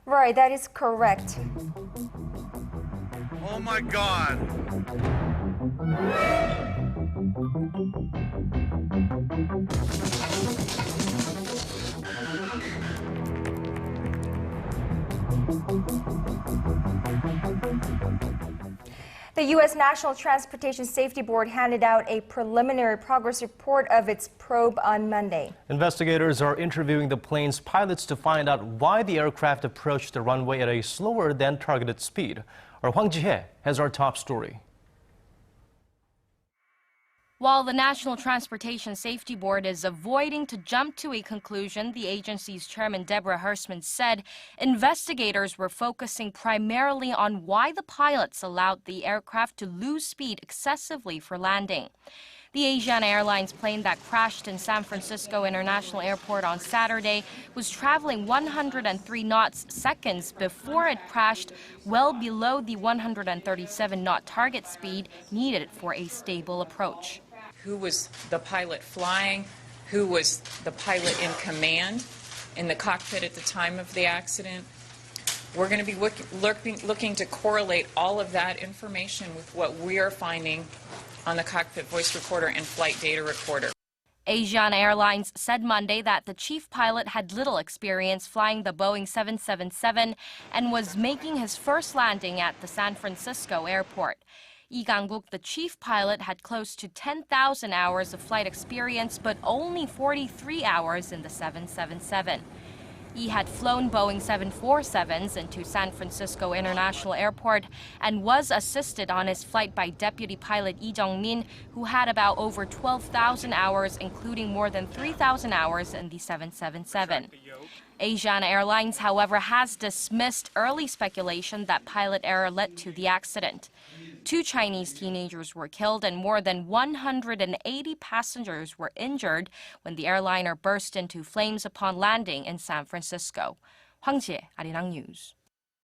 Right, that is correct. Oh my God. The U.S. National Transportation Safety Board handed out a preliminary progress report of its probe on Monday. Investigators are interviewing the plane's pilots to find out why the aircraft approached the runway at a slower than targeted speed. Our Hwang Ji-hye has our top story. While the National Transportation Safety Board is avoiding to jump to a conclusion, the agency's chairman Deborah Hersman said investigators were focusing primarily on why the pilots allowed the aircraft to lose speed excessively for landing. The Asiana Airlines plane that crashed in San Francisco International Airport on Saturday was traveling 103 knots seconds before it crashed, well below the 137-knot target speed needed for a stable approach. Who was the pilot flying? Who was the pilot in command in the cockpit at the time of the accident? We're going to be looking to correlate all of that information with what we are finding on the cockpit voice recorder and flight data recorder. Asiana Airlines said Monday that the chief pilot had little experience flying the Boeing 777 and was making his first landing at the San Francisco airport. Lee Gang-guk, the chief pilot, had close to 10,000 hours of flight experience, but only 43 hours in the 777. He had flown Boeing 747s into San Francisco International Airport and was assisted on his flight by Deputy Pilot Lee Jung-min, who had about over 12,000 hours, including more than 3,000 hours in the 777. Asiana Airlines, however, has dismissed early speculation that pilot error led to the accident. 2 Chinese teenagers were killed and more than 180 passengers were injured when the airliner burst into flames upon landing in San Francisco. Hwang Ji-hye, Arirang News.